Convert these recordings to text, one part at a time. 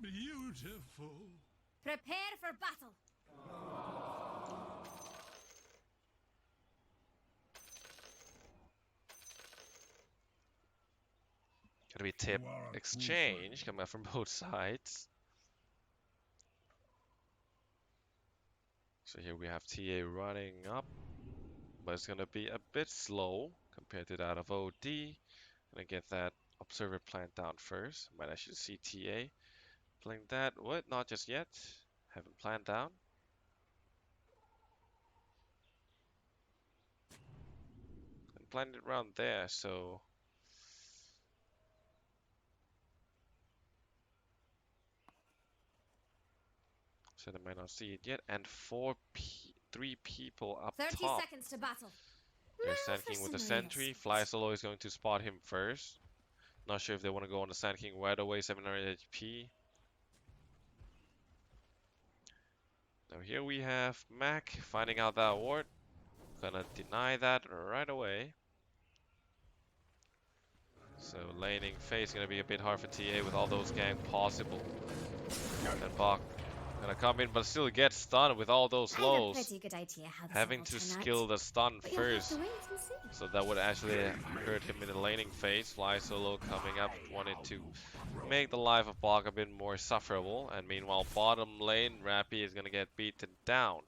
Beautiful. Prepare for battle. Gonna be tip exchange coming up from both sides. So here we have TA running up, but it's gonna be a bit slow compared to that of OD. Gonna get that observer plant down first. Might actually see TA playing that. What? Not just yet. Haven't planned down. And planned it around there, so they might not see it yet. And three people up 30 top. seconds to battle. They're Now Sand for King with the some sentry. Flysolo is going to spot him first. Not sure if they want to go on the Sand King right away. 700 HP. Now here we have Mac finding out that ward. Gonna deny that right away. So laning phase gonna be a bit hard for TA with all those gank possible. And Bach gonna come in but still get stunned with all those I have a lows. pretty good idea how this Having will to all turn skill out. the stun But you'll have first. to wait and see. So that would actually hurt him in the laning phase. Flysolo coming up, wanted to make the life of Bog a bit more sufferable. And meanwhile, bottom lane, Rapy is going to get beaten down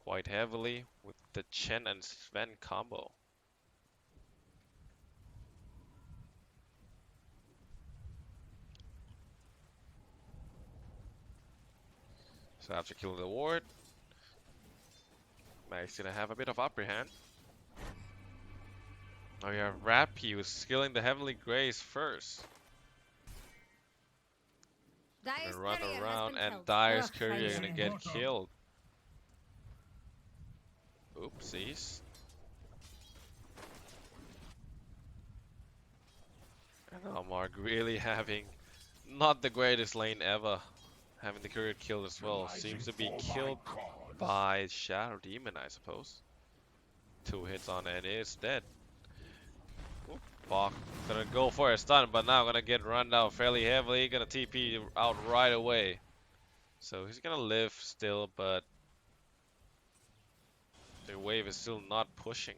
quite heavily with the Chen and Sven combo. So after killing the ward, Mac's going to have a bit of upper hand. Oh yeah, Rapy was skilling the Heavenly Grace first. Dire's Gonna run courier has around been and killed. Dire's Ugh, courier I gonna know. get killed. Oopsies. And now Marc really having not the greatest lane ever. Having the courier killed as well. Seems to be killed by Shadow Demon, I suppose. 2 hits on and is dead. Oop, Bach gonna go for a stun, but now gonna get run down fairly heavily. Gonna TP out right away. So he's gonna live still, but the wave is still not pushing.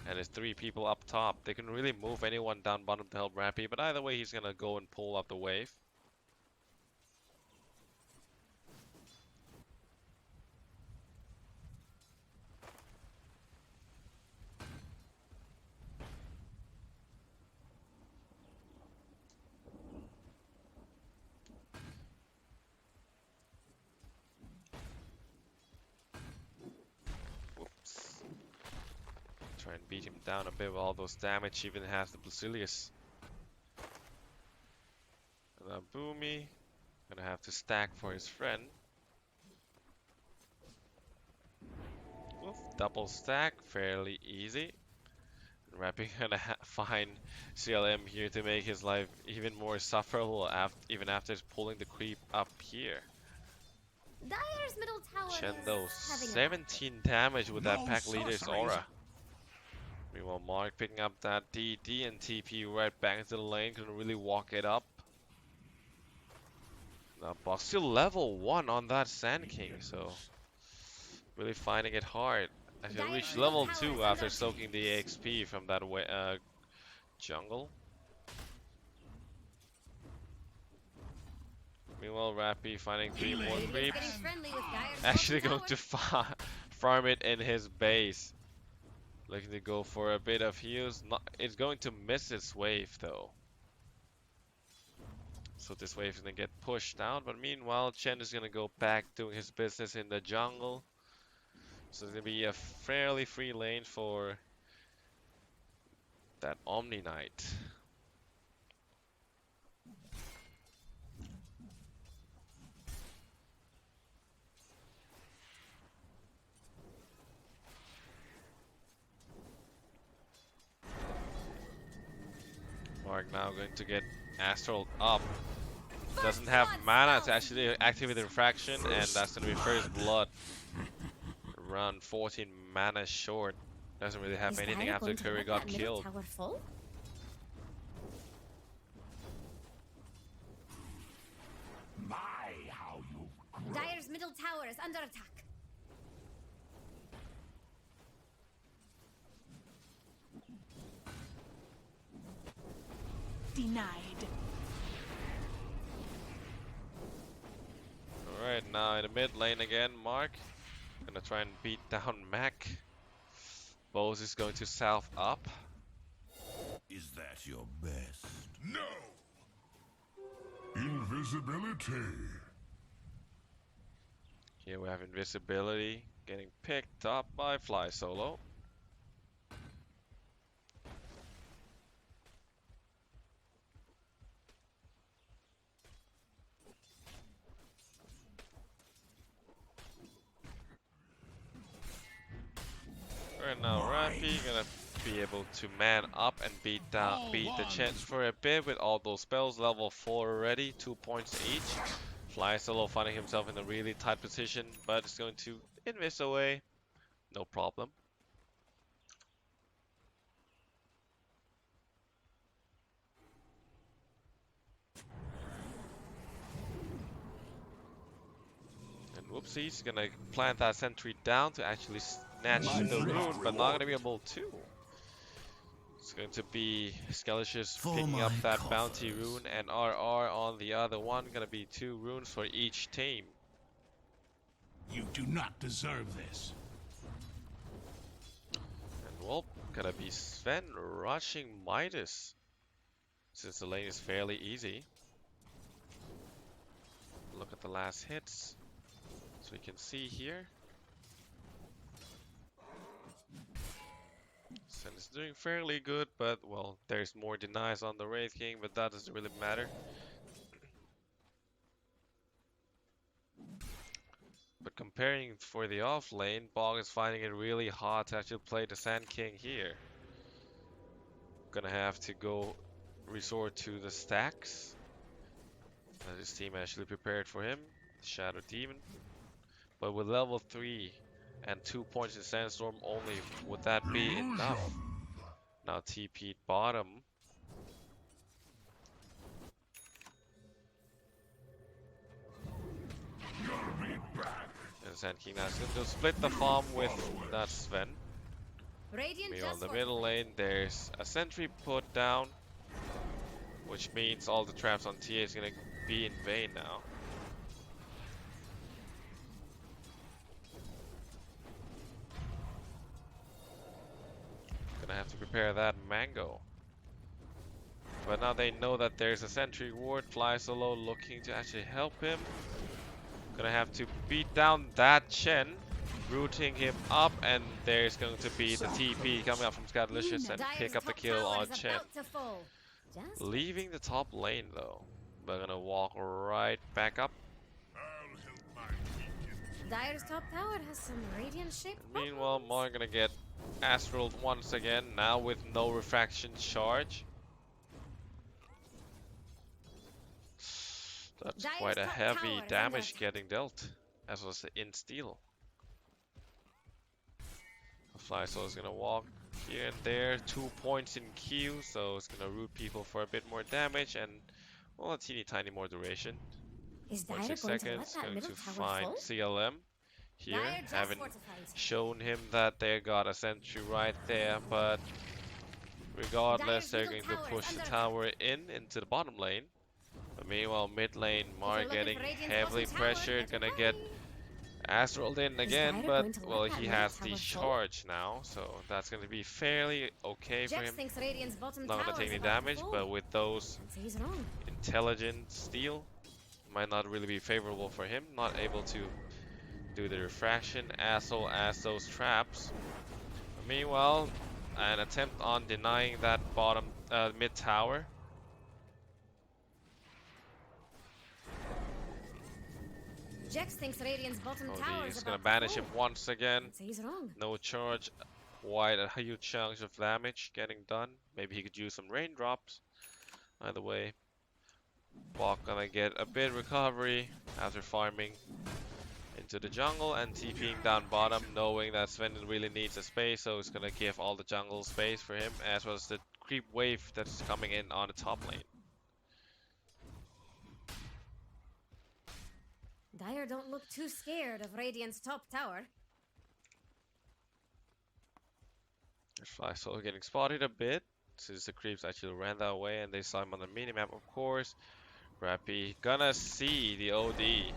And there's 3 people up top. They can really move anyone down bottom to help Rapy, but either way he's gonna go and pull up the wave. Whoops. Try and beat him down a bit with all those damage, even has the Basilius. And now Boomy gonna have to stack for his friend. Oof, double stack, fairly easy. Rapy gonna find CLM here to make his life even more sufferable even after pulling the creep up here. Dire's middle tower Chendo, is having a 17 damage with that pack leader's aura. Meanwhile, Marc picking up that DD and TP right back into the lane, can really walk it up. Now, Boss still level 1 on that Sand King, so really finding it hard. Actually reached level 2 after soaking the XP from that jungle. Meanwhile, Rapy finding 3 more creeps. Actually going to farm it in his base. Looking to go for a bit of heals. It's going to miss its wave though. So this wave is going to get pushed out. But meanwhile, Chen is going to go back doing his business in the jungle. So it's going to be a fairly free lane for that Omni Knight. Marc now going to get Astral up. Doesn't have mana to actually activate the refraction, and that's going to be first blood. Around 14 mana short. Doesn't really have Is anything Dire after going to Curry let got that middle killed. tower fall? My, how you Dire's middle tower is under attack. Denied. Alright, now in the mid lane again, Marc. Gonna try and beat down Mac. Bose is going to south up. is that your best? No. Invisibility. Here we have invisibility getting picked up by Flysolo. Right now, Rapy gonna be able to man up and beat the Chance for a bit with all those spells. Level 4 already, 2 points each. Flysolo finding himself in a really tight position, but is going to invis away. No problem. And whoopsies, gonna plant that sentry down to actually snatch the rune, but not gonna be able to. It's going to be Skadilicious picking up that bounty rune, and RR on the other one. Gonna be 2 runes for each team. You do not deserve this. And well, gonna be Sven rushing Midas, since the lane is fairly easy. Look at the last hits, so we can see here. Sven is doing fairly good, but well, there's more denies on the Wraith King, but that doesn't really matter. But comparing for the off lane, Bog is finding it really hard to actually play the Sand King here. Gonna have to go resort to the stacks that his team actually prepared for him, Shadow Demon. But with level 3 and 2 points in Sandstorm only, would that be enough? Now TP'd bottom. And Sand King now is going to split the farm with that Sven. Radiant Meanwhile, just in the middle lane, there's a sentry put down, which means all the traps on TA is going to be in vain now. Gonna have to prepare that mango. But now they know that there's a sentry ward. Flysolo looking to actually help him. Gonna have to beat down that Chen, rooting him up, and there's going to be the TP coming up from Skadilicious and pick up the kill on Chen. Leaving the top lane though. We're gonna walk right back up. Dire's top tower has some radiant shape. Meanwhile, Marc gonna get Astral once again, now with no refraction charge. That's quite a heavy damage getting dealt, as was in steel. Flysolo is gonna walk here and there, 2 points in Q, so it's gonna root people for a bit more damage and, well, a teeny tiny more duration. 6 seconds, going to find CLM here, haven't shown him that they got a sentry right there, but regardless, they're going to push the tower into the bottom lane. But meanwhile, mid lane, Marc getting heavily pressured, gonna get Astraled in again, but well, he has the charge now, so that's gonna be fairly okay for him. Not gonna take any damage, but with those intelligent steel, might not really be favorable for him. Not able to do the refraction as well as those traps. Meanwhile, an attempt on denying that bottom mid tower. Jax thinks Radiant's bottom tower is he's about gonna to banish fall. him once again. He's wrong. No charge, quite a huge chunk of damage getting done. Maybe he could use some raindrops. Either way, Bok gonna get a bit recovery after farming. And into the jungle and TPing down bottom, knowing that Sven really needs a space, so he's gonna give all the jungle space for him, as well as the creep wave that's coming in on the top lane. Dire don't look too scared of Radiant's top tower. Flysolo getting spotted a bit, since the creeps actually ran that way and they saw him on the minimap, of course. Rapy gonna see the OD,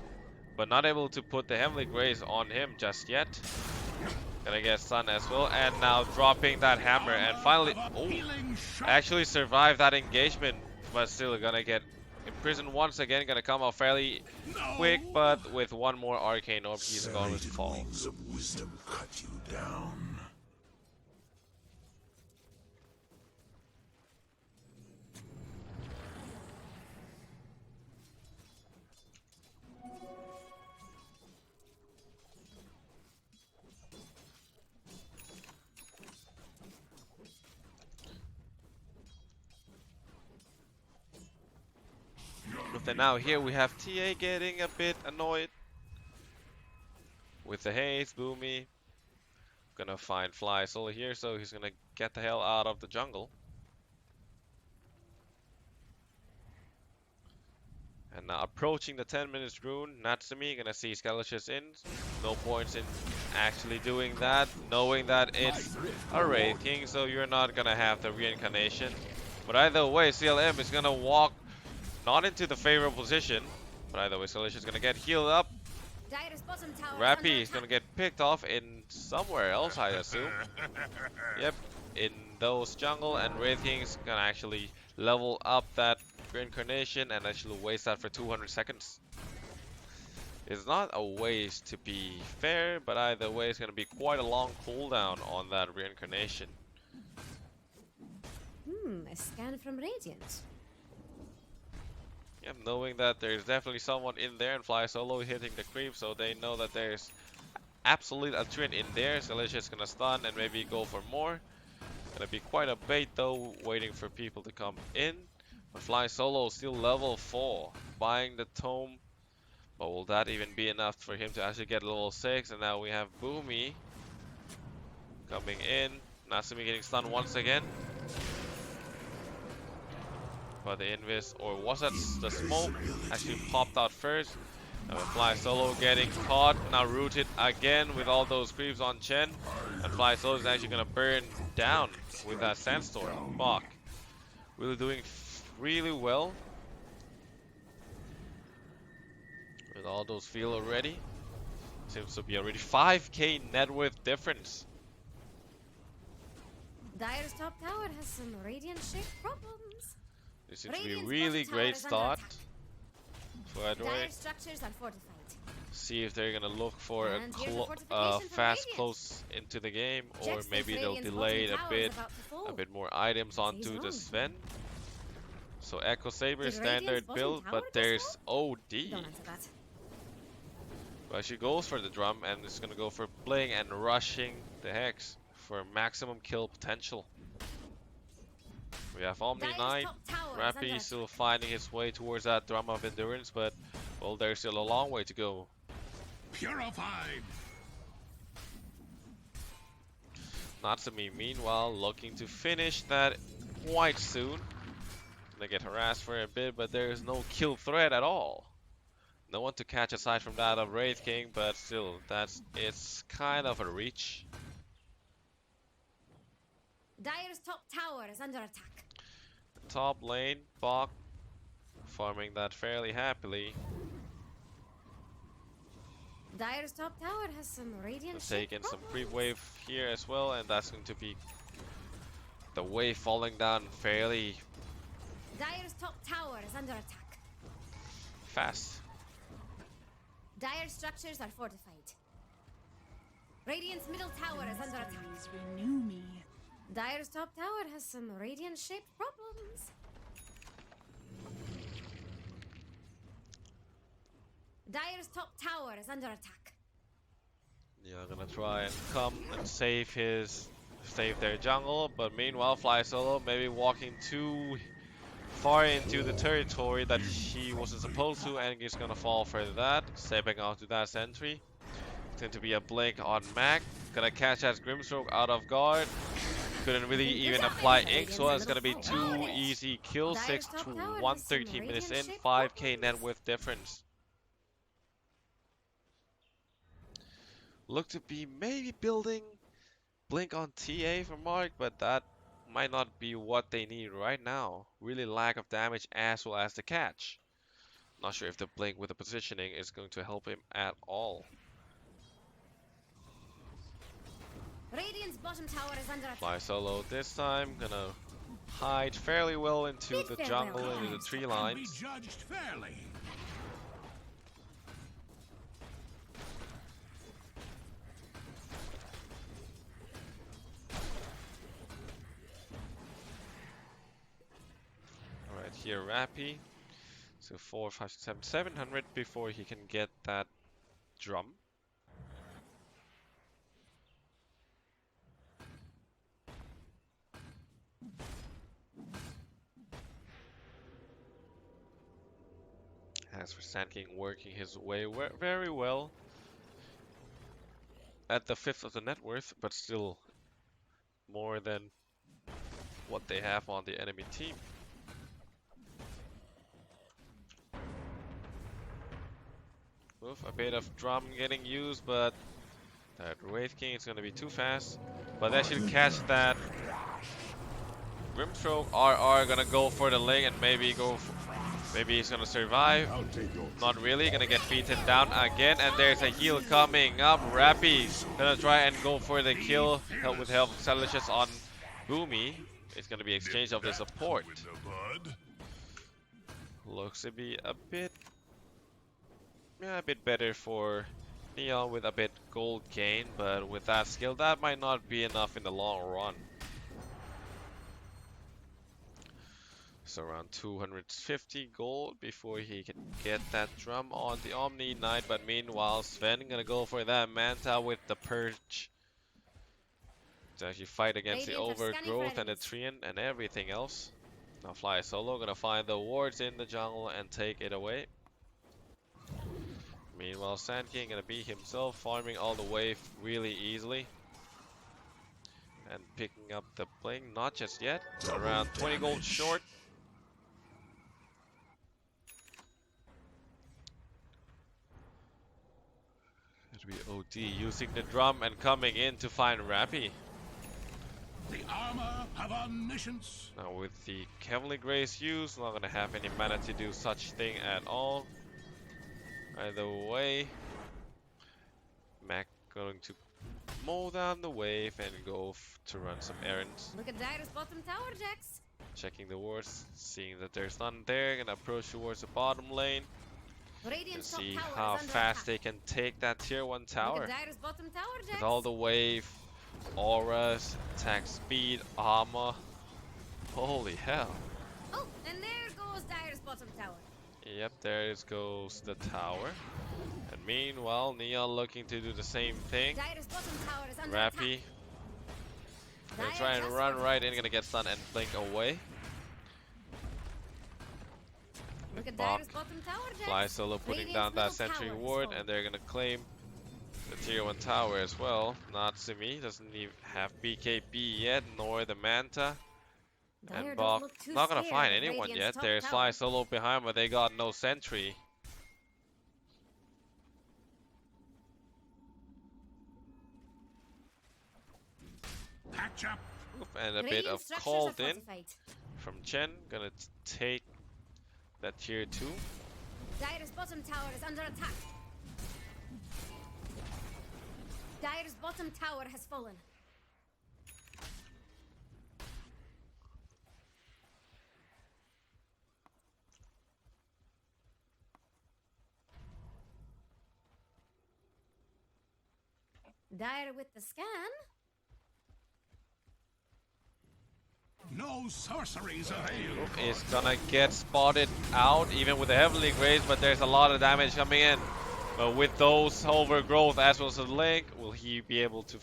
but not able to put the Heavenly Grace on him just yet. Gonna get stunned as well, and now dropping that hammer, and finally, actually survived that engagement, but still gonna get imprisoned once again. Gonna come out fairly quick, but with one more Arcane Orb, he's going to fall. Wings of wisdom cut you down. But now here we have TA getting a bit annoyed with the haze. Boomy gonna find Flysolo here, so he's gonna get the hell out of the jungle. And now approaching the 10 minutes rune, Natsumi gonna see Skadilicious in. No points in actually doing that, knowing that it's a Wraith King, so you're not gonna have the reincarnation. But either way, CLM is gonna walk not into the favorable position, but either way, Skadilicious is gonna get healed up. Rapy is gonna get picked off in somewhere else, I assume. Yep, in those jungle, and Wraith King's gonna actually level up that reincarnation and actually waste that for 200 seconds. It's not a waste to be fair, but either way, it's gonna be quite a long cooldown on that reincarnation. A scan from Radiant. Yep, knowing that there's definitely someone in there, and Flysolo hitting the creep, so they know that there's absolute a twin in there. Skadilicious is gonna stun and maybe go for more. Gonna be quite a bait though, waiting for people to come in. But Flysolo still level 4, buying the tome. But will that even be enough for him to actually get level 6? And now we have Boomy coming in. Natsumi getting stunned once again. But the invis, or was that the smoke, actually popped out first. And Flysolo getting caught, now rooted again with all those creeps on Chen. And Flysolo is actually gonna burn down with that sandstorm. Marc really doing really well with all those feel already. Seems to be already 5k net worth difference. Dire's top tower has some Radiant shape problems. This seems to be a really great start for Adroit. Structures are fortified. See if they're gonna look for a fast close into the game, or maybe they'll delay it a bit more items onto the Sven. So Echo Saber standard build, but there's OD. But she goes for the drum and is gonna go for playing and rushing the Hex for maximum kill potential. We have Omni Knight. Rapy still finding his way towards that drum of endurance, but well, there's still a long way to go. Purified. Natsumi, meanwhile, looking to finish that quite soon. Gonna get harassed for a bit, but there is no kill threat at all. No one to catch aside from that of Wraith King, but still, it's kind of a reach. Dire's top tower is under attack. Top lane, Bok farming that fairly happily. Dire's top tower has some Radiant shape Taking some problems. creep wave here as well, and that's going to be the wave falling down fairly Dire's top tower is under attack. fast. Dire structures are fortified. Radiant's middle tower is under attack. Renew me. Dire's top tower has some Radiant shaped problems. Dire's top tower is under attack. Yeah, gonna try and come and save their jungle, but meanwhile Flysolo maybe walking too far into the territory that she wasn't supposed to, and is gonna fall for that, stepping out to that sentry. Going to be a blink on Mac. Gonna catch that Grimstroke out of guard. Couldn't really even apply ink, so it's gonna be 2 easy kills. 6 to 1, 13 minutes in, 5k net worth difference. Look to be maybe building blink on TA for Marc, but that might not be what they need right now. Really lack of damage as well as the catch. Not sure if the blink with the positioning is going to help him at all. Radiant's bottom tower is under attack. Flysolo this time gonna hide fairly well into the jungle, into the tree Be lines. judged fairly. Alright, here Rapy. So 4, 5, 6, 7, 700 before he can get that drum. As for Sand King working his way very well at the 5th of the net worth, but still more than what they have on the enemy team. Oof, a bit of drum getting used, but that Wraith King is going to be too fast. But they should catch that Grimstroke. RR gonna go for the leg and maybe go for, maybe he's gonna survive. Not really, gonna get beaten down again, and there's a heal coming up. Rapy's gonna try and go for the kill, help with help of Skadilicious on Boomy. It's gonna be exchange of the support. Looks to be a bit better for Neon with a bit gold gain, but with that skill that might not be enough in the long run. So around 250 gold before he can get that drum on the Omni Knight, but meanwhile Sven gonna go for that Manta with the Purge to actually fight against the overgrowth and the Treant and everything else. Now Flysolo gonna find the wards in the jungle and take it away. Meanwhile Sand King gonna be himself, farming all the way really easily and picking up the blink. Not just yet, around 20 gold short. It'll be OD using the drum and coming in to find Rapy. The armor of omniscience. Now with the Heavenly Grace used, not gonna have any mana to do such thing at all. Either way, Mac going to mow down the wave and go to run some errands. Look at Dire's bottom tower, Jax. Checking the wards, seeing that there's none there, gonna approach towards the bottom lane and Radiant's top see tower how is under fast attack. they can take that tier 1 tower. Look at Dire's bottom tower, Jax. With all the wave, auras, attack speed, armor. Holy hell. Oh, and there goes Dire's bottom tower. Yep, there goes the tower. And meanwhile, Neon looking to do the same thing. Dire's bottom tower is under Rapy attack. gonna Dire try and just run fortified. right in, gonna get stunned and blink away. Look at Marc, Dire's bottom tower, Jax. Flysolo putting Radiant's down that middle sentry tower is ward, falling. and they're gonna claim the tier 1 tower as well. Not Simi, doesn't even have BKB yet, nor the Manta. Dire And don't Bach look too not gonna scared find of anyone Radiant's yet. top There's tower. Flysolo behind, but they got no sentry. Patch up. And a bit Radiant of structures called are in fortified. from Chen. Gonna take that tier 2. Dire's bottom tower is under attack. Dire's bottom tower has fallen. Dire with the scan. No sorceries avail. Is gonna get spotted out even with the Heavenly Grace, but there's a lot of damage coming in. But with those overgrowth as well as the link, will he be able to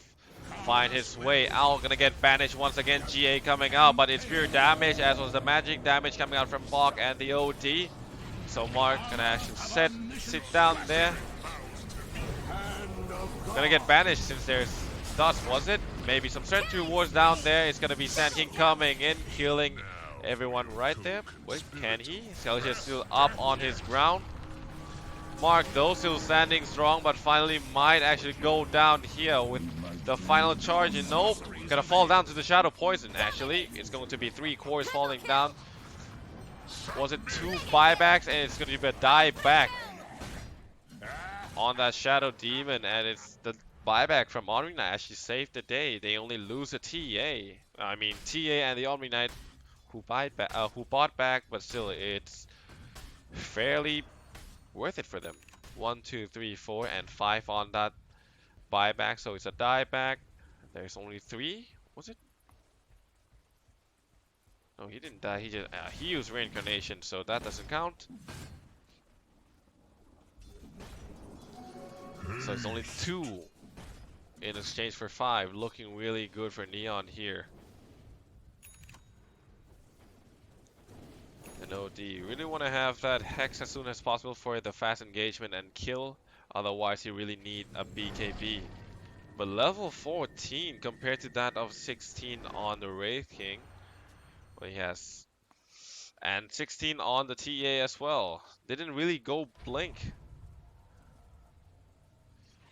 find his way out? Gonna get banished once again. GA coming out, but it's pure damage as well as the magic damage coming out from Bach and the OD. So Marc gonna actually sit down there. Gonna get banished since there's dust, was it? Maybe some strength rewards down there. It's gonna be Sand King coming in, killing everyone right there. Wait, can he? Skadilicious still up on his ground. Marc, though, still standing strong, but finally might actually go down here with the final charge. And nope, gonna fall down to the Shadow Poison, actually. It's going to be 3 cores falling down. Was it 2 buybacks? And it's gonna be a die back on that Shadow Demon. And it's the buyback from Omni Knight actually saved the day. They only lose a TA. I mean, TA and the Omni Knight who bought back, but still, it's fairly worth it for them. 1, 2, 3, 4, and 5 on that buyback, so it's a die back. There's only 3, was it? No, he didn't die. He used reincarnation, so that doesn't count. So it's only 2 in exchange for 5. Looking really good for Neon here. And OD really want to have that Hex as soon as possible for the fast engagement and kill. Otherwise, you really need a BKB. But level 14 compared to that of 16 on the Wraith King. Well, he has. And 16 on the TA as well. Didn't really go blink.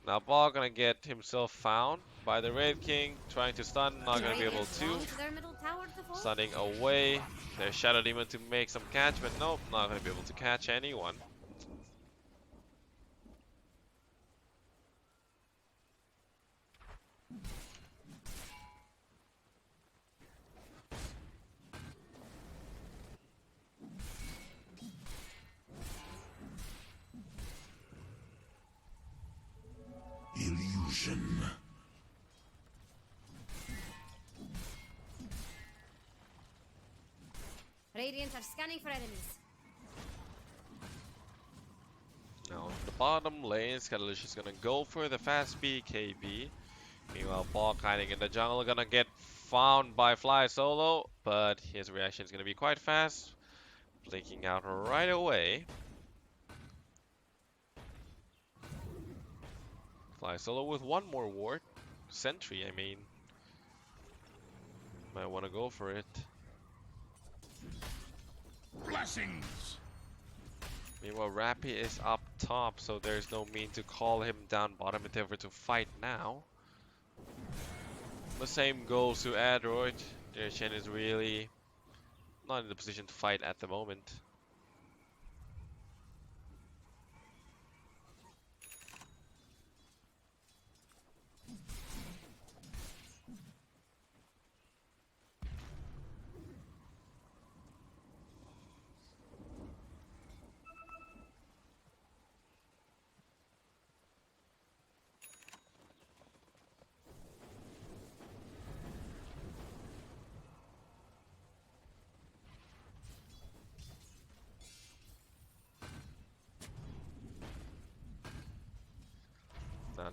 Now Ball gonna get himself found by the Wraith King. Trying to stun, not gonna be able to. Stunning away. There's Shadow Demon to make some catch, but nope, not gonna be able to catch anyone. Illusion. Radiant are scanning for enemies. Now, the bottom lane, Skadilicious is gonna go for the fast BKB. Meanwhile, Ball hiding in the jungle, gonna get found by Flysolo, but his reaction is gonna be quite fast, blinking out right away. Flysolo with 1 more ward. Sentry, I mean. Might want to go for it. Blessings. Meanwhile, Rapy is up top, so there's no mean to call him down bottom if they were to fight now. The same goes to Adroit. Their Chen is really not in the position to fight at the moment.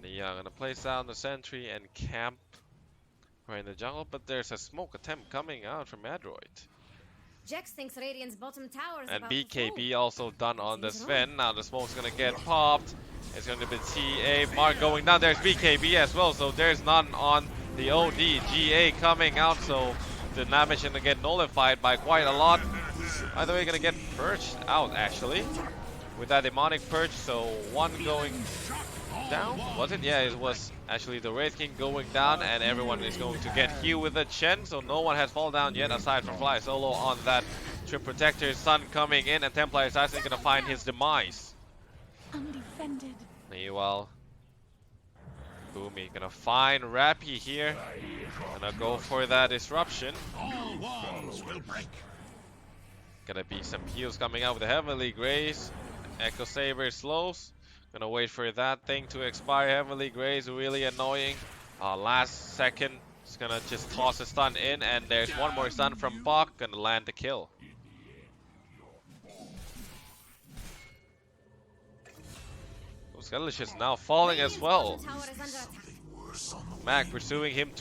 Neon gonna place down the sentry and camp right in the jungle, but there's a smoke attempt coming out from Adroit. Jex thinks Radiant's bottom tower is And about to BKB fall. also done on the Sven. Now the smoke's gonna get popped. It's gonna be TA. Marc going down. There's BKB as well, so there's none on the OD. GA coming out, so the damage is gonna get nullified by quite a lot. Either way, gonna get purged out actually with that demonic purge. So 1 going down, was it? Yeah, it was actually the Wraith King going down, and everyone is going to get healed with the Chen, so no one has fallen down yet aside from Flysolo on that Trip Protector. Sun coming in, and Templar Assassin gonna find his demise. Undefended. Meanwhile, Boomy gonna find Rapy here. Gonna go for that disruption. All walls will break. Gonna be some heals coming out with the Heavenly Grace. Echo Saber slows. Gonna wait for that thing to expire. Heavenly Grace really annoying. Last second, it's gonna just toss a stun in, and there's 1 more stun from Bok. Gonna land the kill. Skadilicious now falling as well. Mac pursuing him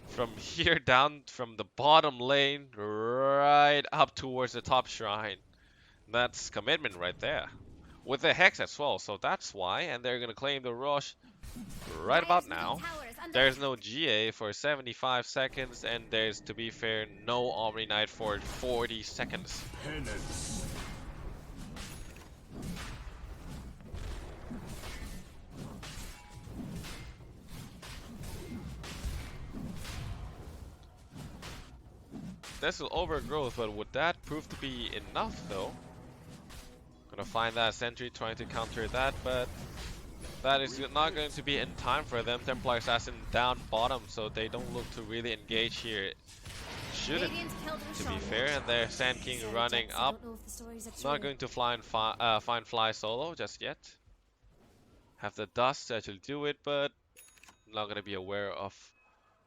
from here down from the bottom lane right up towards the top shrine. That's commitment right there. with the Hex as well, so that's why. And they're gonna claim the rush right about now. There's no GA for 75 seconds, and there's, to be fair, no Omni Knight for 40 seconds. Penance. This is overgrowth, but would that prove to be enough though? Gonna find that sentry trying to counter that, but that is not going to be in time for them. Templar Assassin down bottom, so they don't look to really engage here. Shouldn't, to be fair, and their Sand King running up. Not going to find Flysolo just yet. Have the dust to actually do it, but not gonna be aware of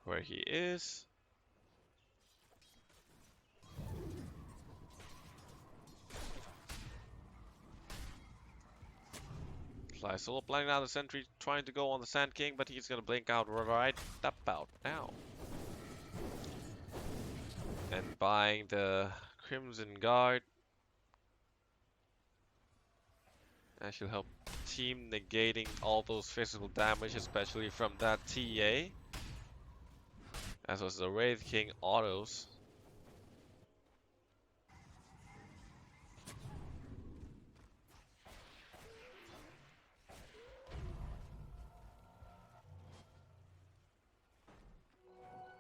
where he is. Flysolo planning out the sentry, trying to go on the Sand King, but he's gonna blink out right about now. And buying the Crimson Guard. That should help team negating all those physical damage, especially from that TA. As was the Wraith King autos.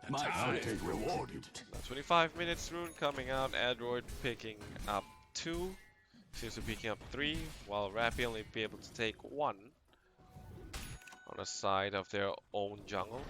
My footing rewarded. 25 minutes rune coming out. Adroit picking up 2. Seems to be picking up 3, while Rapy only be able to take 1 on the side of their own jungle.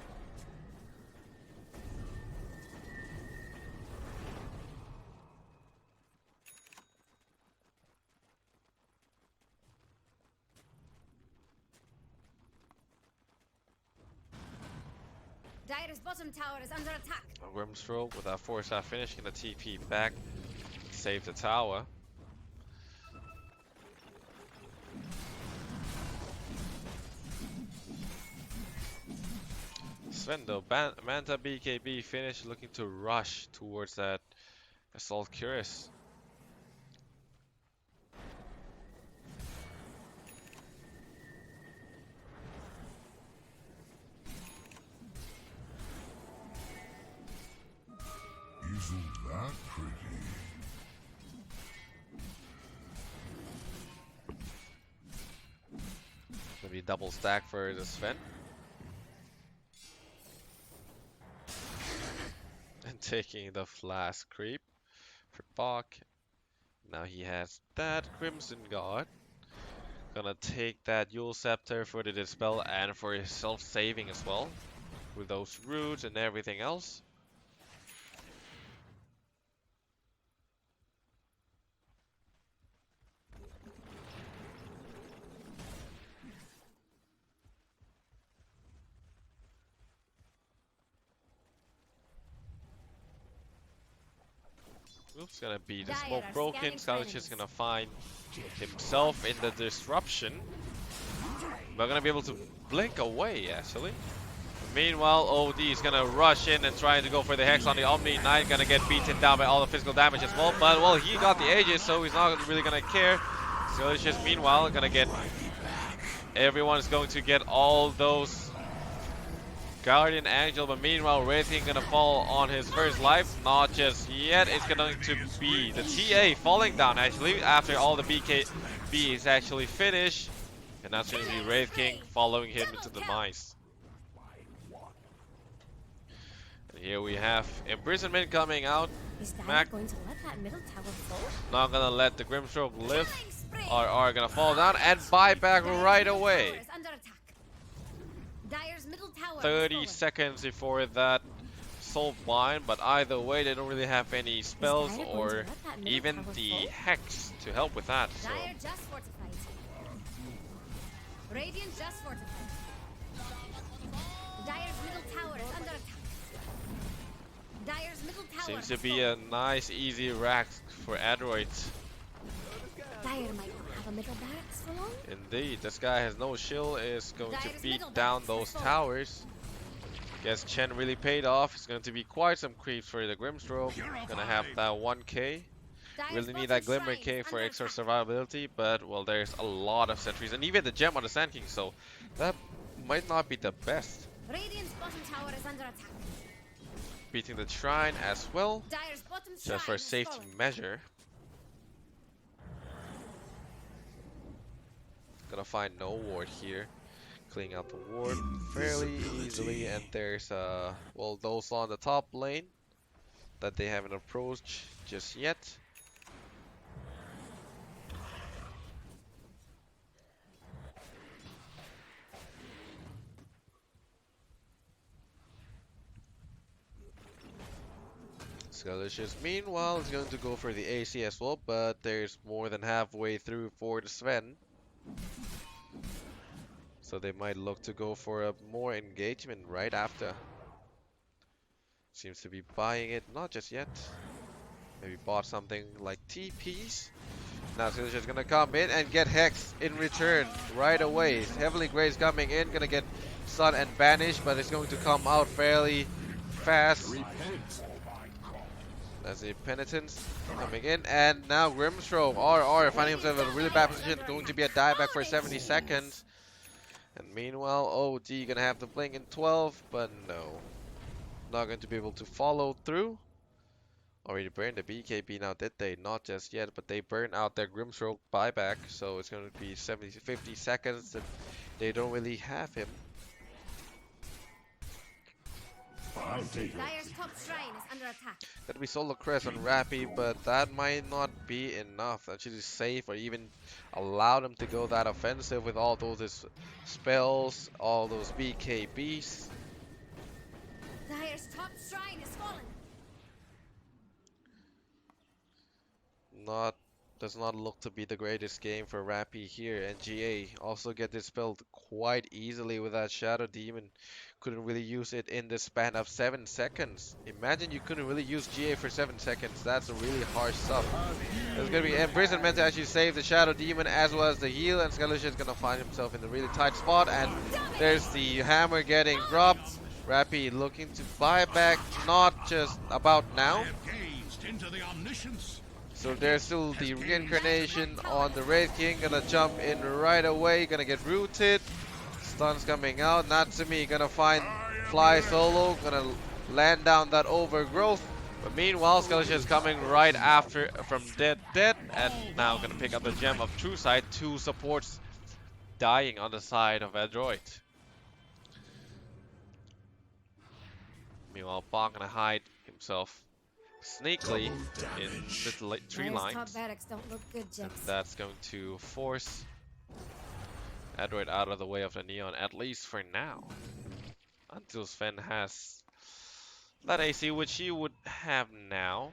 Dire's bottom tower is under attack. Grimstroke with that 4-star finishing the TP back, save the tower. Sven though, Manta BKB finish, looking to rush towards that Assault Cuirass. Isn't that pretty? Maybe double stack for the Sven. And taking the Flask Creep for Bach. Now he has that Crimson Guard. Gonna take that Yule Scepter for the Dispel and for his self-saving as well. With those roots and everything else. Oops, gonna be the smoke broken. Skadilicious gonna find himself in the disruption. But gonna be able to blink away actually. Meanwhile, OD is gonna rush in and trying to go for the Hex on the Omni Knight. Gonna get beaten down by all the physical damage as well. But well, he got the Aegis, so he's not really gonna care. Skadilicious meanwhile gonna get. Everyone's going to get all those Guardian Angel, but meanwhile Wraith King gonna fall on his first life. Not just yet. It's going to be the TA falling down actually after all the BKB is actually finished. And that's going to be Wraith King following him into the demise. And here we have Imprisonment coming out. Mac going to let that middle tower fall? not gonna let the Grimstroke live. RR gonna fall down and buy back right away. 30 seconds before that Soul Blind, but either way they don't really have any spells or even the Hex to help with that. So. Dire just fortified. Radiant just fortified. Dire's middle tower is under attack. Dire's middle tower Seems to be a nice easy rack for Adroit. Dire might not have a middle barracks for long. Indeed, this guy has no shield, is going to beat down those towers. Guess Chen really paid off. It's going to be quite some creeps for the Grimstroke. Gonna have that 1k. Dire's Really need bottom that Glimmer shrine K is for under extra attack. survivability, but well, there's a lot of sentries, and even the gem on the Sand King, so that might not be the best. Radiant's bottom tower is under attack. Beating the Shrine as well, Dire's bottom just for shrine a has safety fallen. measure. Gonna find no ward here. Cleaning out the ward fairly easily, and there's well, those on the top lane that they haven't approached just yet. Skadilicious meanwhile is going to go for the AC as well, but there's more than halfway through for the Sven. So they might look to go for a more engagement right after. Seems to be buying it, not just yet. Maybe bought something like TPs. Now Skadilicious gonna come in and get Hex in return right away. Heavenly Grace coming in, gonna get Sun and Banished, but it's going to come out fairly fast. That's the Penitence coming in, and now Grimstroke, RR finding himself in a really bad position, going to be a dieback for 70 seconds. And meanwhile, OD gonna have the blink in 12, but no. Not going to be able to follow through. Already burned the BKB now, did they? Not just yet, but they burned out their Grimstroke buyback, so it's going to be 50 seconds that they don't really have him. Dire's top shrine is under attack. Gonna be solo crest on Rapy, but that might not be enough. Actually safe or even allow them to go that offensive with all those spells, all those BKBs. Dire's top shrine is fallen. Does not look to be the greatest game for Rapy here, and GA also get dispelled quite easily with that Shadow Demon. Couldn't really use it in the span of 7 seconds. Imagine you couldn't really use GA for 7 seconds. That's a really harsh sub. There's gonna be imprisonment to actually save the Shadow Demon as well as the heal, and Skadilicious is gonna find himself in a really tight spot, and there's the hammer getting dropped. Rapy looking to buy back, not just about now. I have gazed into the omniscience. So there's still the reincarnation on the Red King, gonna jump in right away, gonna get rooted. Stun's coming out, Natsumi gonna find Flysolo, gonna land down that overgrowth. But meanwhile, Skadilicious is coming right after from dead, and now gonna pick up the gem of True Sight. 2 supports dying on the side of Adroit. Meanwhile, Bach gonna hide himself sneakily in the tree Dire's lines. top barracks don't look good, And Jax. that's going to force Adroit out of the way of the Neon, at least for now. Until Sven has that AC, which he would have now.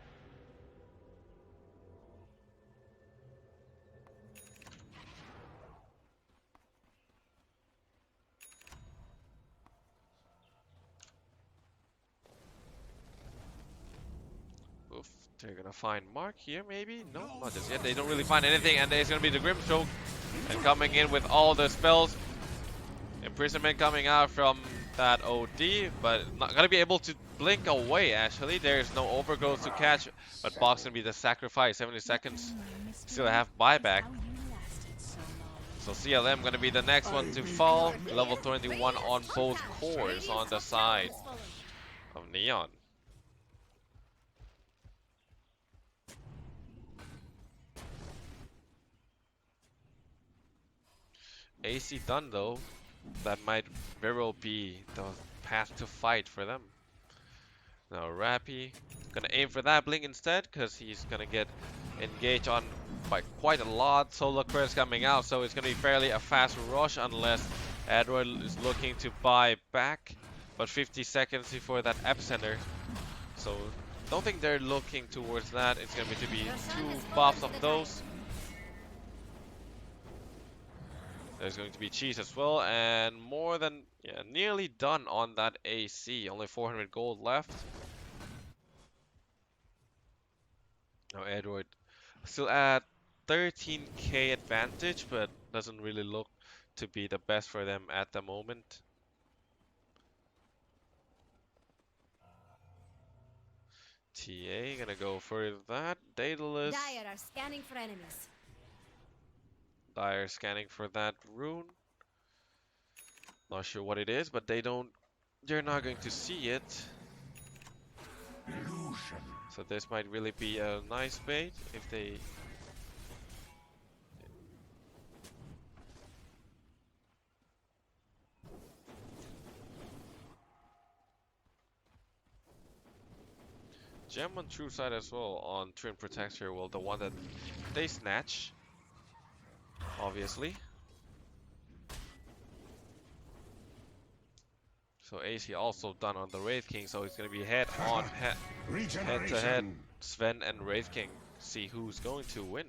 Oof, they're gonna find Marc here, maybe? No, not just yet. They don't really find anything, and there's gonna be the Grimstroke. And coming in with all the spells. Imprisonment coming out from that OD, but not gonna be able to blink away actually. There's no overgrowth to catch, but Box gonna be the sacrifice. 70 seconds. Still have buyback. So CLM gonna be the next one to fall. Level 21 on both cores on the side of Neon. AC done though. That might very well be the path to fight for them. Now Rapy gonna aim for that blink instead, because he's gonna get engaged on by quite a lot. Solar Crest coming out, so it's gonna be fairly a fast rush unless Adroit is looking to buy back. But 50 seconds before that epicenter, so don't think they're looking towards that. It's gonna be 2 buffs of those. There's going to be cheese as well, and more than, nearly done on that AC. Only 400 gold left. Now Adroit still at 13k advantage, but doesn't really look to be the best for them at the moment. TA gonna go for that. Daedalus. Dire are scanning for enemies. Dire scanning for that rune. Not sure what it is, but they're not going to see it. Illusion. So this might really be a nice bait if they... Gem on true side as well on Twin Protector. Well, the one that they snatch, obviously. So AC also done on the Wraith King, so it's gonna be head to head Sven and Wraith King. See who's going to win.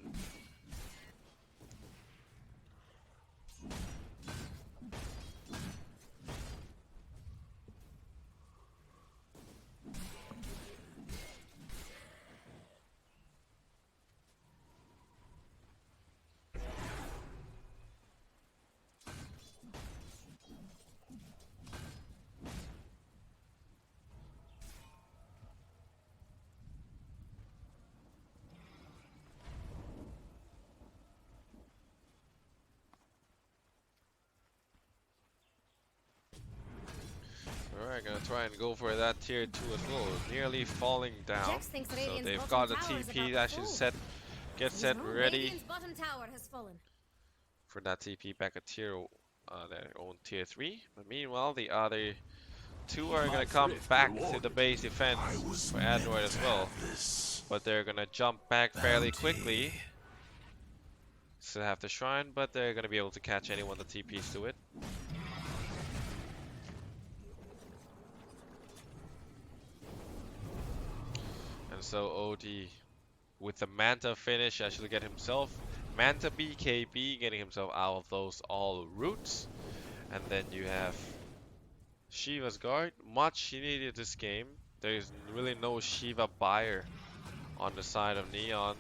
Alright, gonna try and go for that tier 2 as well. Nearly falling down. Jax thinks So Radiant's they've got bottom the tower is TP about actually full. get set ready Radiant's bottom tower has fallen. for that TP back at tier their own tier 3. But meanwhile, the other two are gonna come back to the base defense for Adroit as well. But they're gonna jump back fairly quickly. Still have the shrine, but they're gonna be able to catch anyone that TPs to it. And so OD with the Manta finish actually get himself Manta BKB, getting himself out of those all roots. And then you have Shiva's guard, much needed this game. There is really no Shiva buyer on the side of Neon.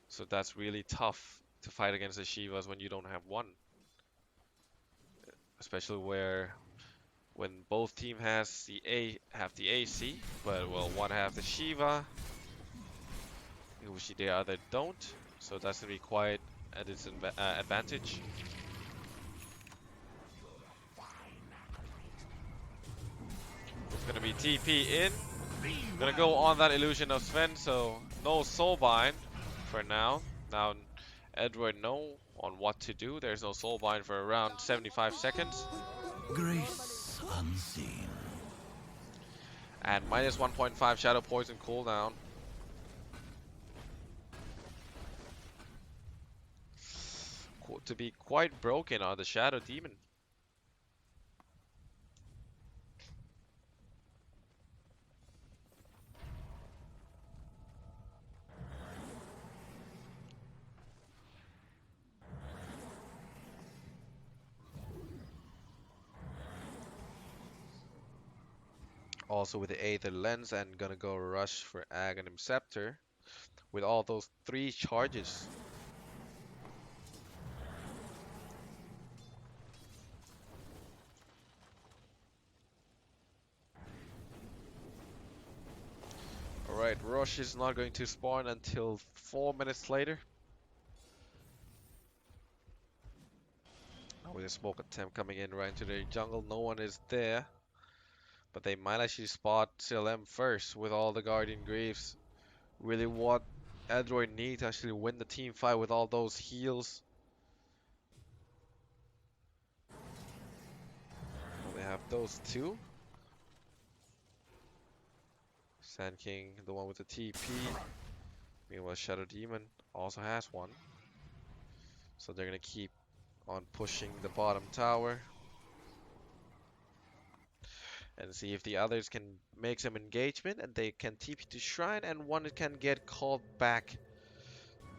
So that's really tough to fight against the Shivas when you don't have one. Especially when both team have the AC, but well, one have the Shiva, which the other don't. So that's gonna be quite a disadvantage. It's gonna be TP in. Gonna go on that illusion of Sven, so no soulbind for now. Now Adroit know on what to do. There's no soulbind for around 75 seconds. Grace unseen. And minus 1.5 Shadow Poison cooldown. To be quite broken on the Shadow Demon. Also with the Aether Lens and gonna go rush for Aghanim Scepter with all those 3 charges. Alright, Rush is not going to spawn until 4 minutes later. With a smoke attempt coming in right into the jungle, no one is there. But they might actually spot CLM first with all the Guardian Greaves. Really what Adroit need to actually win the team fight with all those heals. Well, they have those two. Sand King, the one with the TP. Meanwhile, Shadow Demon also has one. So they're gonna keep on pushing the bottom tower. And see if the others can make some engagement and they can TP to Shrine and one can get called back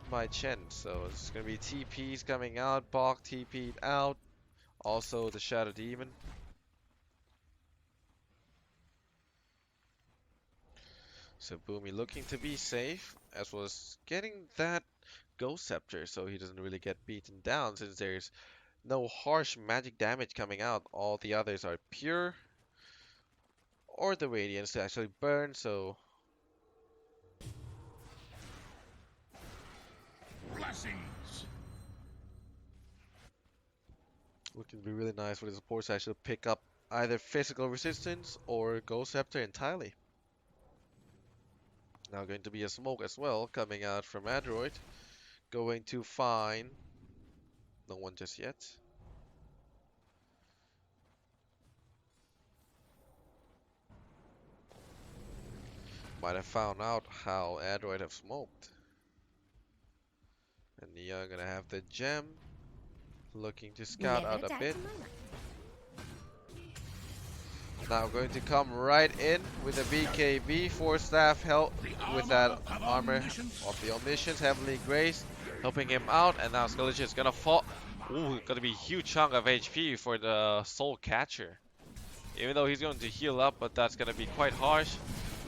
by Chen. So it's gonna be TPs coming out, Bok TP'd out. Also the Shadow Demon. So Boomy looking to be safe, as well as getting that Ghost Scepter so he doesn't really get beaten down since there's no harsh magic damage coming out. All the others are pure or the Radiance to actually burn, so Blessings. it can be really nice for the supports to actually pick up either physical resistance or Ghost Scepter entirely. Now going to be a smoke as well coming out from Adroit. Going to find no one just yet. Might have found out how Adroit have smoked. And Nia gonna have the gem. Looking to scout out a bit. Now going to come right in with a BKB. 4 staff help with that armor of the Omniscience, heavily graced, helping him out. And now Skadilicious is gonna fall. Ooh, gonna be a huge chunk of HP for the Soul Catcher. Even though he's going to heal up, but that's gonna be quite harsh.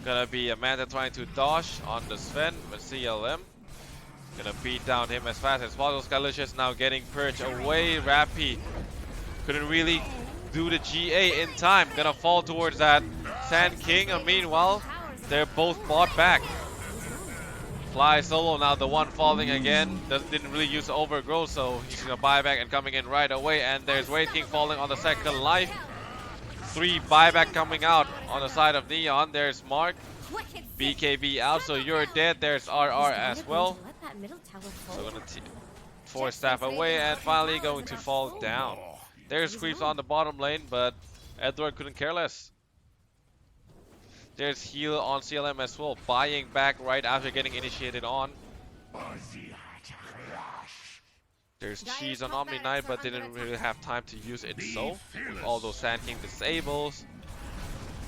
Gonna be Amanda trying to dodge on the Sven, but CLM gonna beat down him as fast as possible. Skadilicious now getting purged away. Rapy couldn't really do the GA in time. Gonna fall towards that Sand King. And meanwhile, they're both bought back. Flysolo now the one falling again. Didn't really use Overgrowth, so he's gonna buy back and coming in right away. And there's Wraith King falling on the second life. 3 buyback coming out on the side of Neon. There's Marc. BKB out, so you're dead. There's RR as well. So gonna 4 staff away and finally going to fall down. There's creeps on the bottom lane, but Adroit couldn't care less. There's heal on CLM as well, buying back right after getting initiated on. There's cheese on Omni Knight, but didn't really have time to use it so. With all those Sand King disables.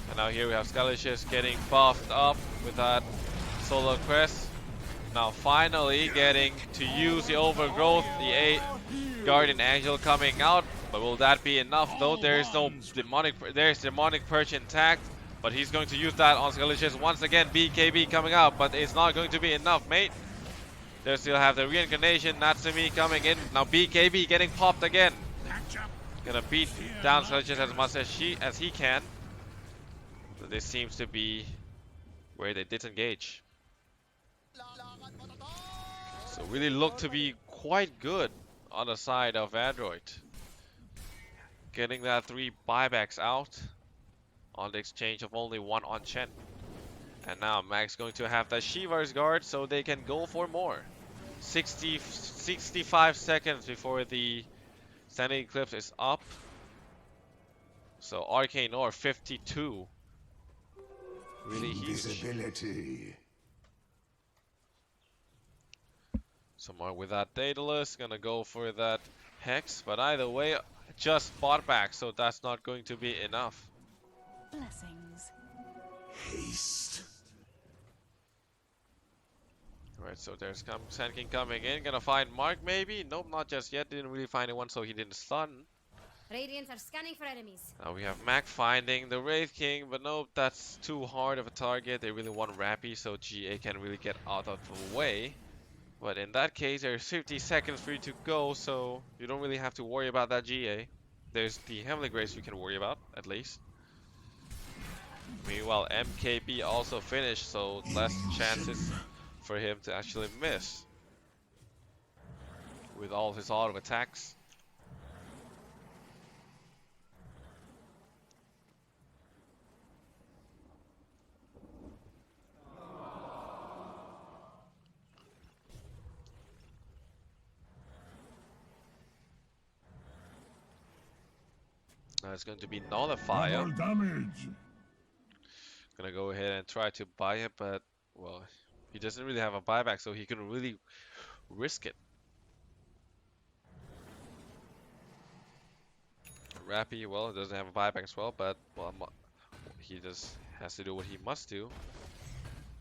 And now here we have Skadilicious getting buffed up with that Solar Crest. Now finally getting to use the Overgrowth, the 8 Guardian Angel coming out. But will that be enough though? There's Demonic Purge intact. But he's going to use that on Skadilicious once again. BKB coming out, but it's not going to be enough, mate. They still have the Reincarnation, Natsumi coming in. Now BKB getting popped again. Gonna beat down Skadilicious as much as he can. So this seems to be where they disengage. So really look to be quite good on the side of Adroit. Getting that 3 buybacks out on the exchange of only 1 on Chen. And now Mac's going to have that Shivar's Guard so they can go for more. 65 seconds before the Standing Eclipse is up. So Arcane Ore 52. Really huge. So Marc with that Daedalus gonna go for that Hex, but either way just bought back, so that's not going to be enough. Blessings. Haste. Alright, so there's Sand King coming in. Gonna find Marc maybe? Nope, not just yet. Didn't really find anyone, so he didn't stun. Radiants are scanning for enemies. Now we have Mac finding the Wraith King, but nope, that's too hard of a target. They really want Rapy, so GA can really get out of the way. But in that case, there's 50 seconds for you to go, so you don't really have to worry about that GA. There's the Heavenly Grace you can worry about, at least. Meanwhile, MKB also finished, so less chances for him to actually miss with all his auto attacks. Now it's going to be Nullifier. Damage. Gonna go ahead and try to buy it, but well, he doesn't really have a buyback, so he can really risk it. Rapy, well, doesn't have a buyback as well, but well, he just has to do what he must do.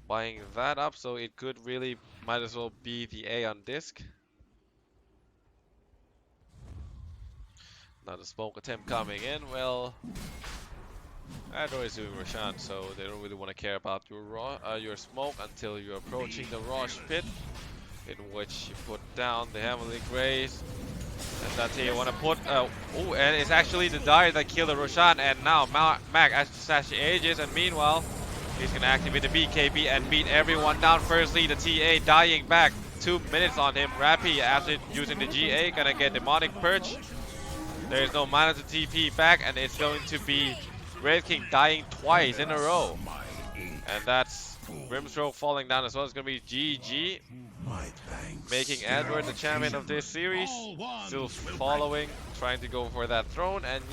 Buying that up, so it could really might as well be the A on disc. Now the smoke attempt coming in. Well, Adroit is doing Roshan, so they don't really want to care about your smoke until you're approaching the Rosh pit, in which you put down the Heavenly Grace. And that's here. Want to put. Oh, and it's actually the Dire that killed the Roshan. And now Mac actually ages. And meanwhile, he's gonna activate the BKB and beat everyone down. Firstly, the TA dying back. 2 minutes on him. Rapy after using the GA gonna get Demonic Perch. There is no mana to TP back, and it's going to be Red King dying twice in a row. And that's Grimstroke falling down as well. It's gonna be GG, making Adroit the champion of this series. Still following, trying to go for that throne, and yep.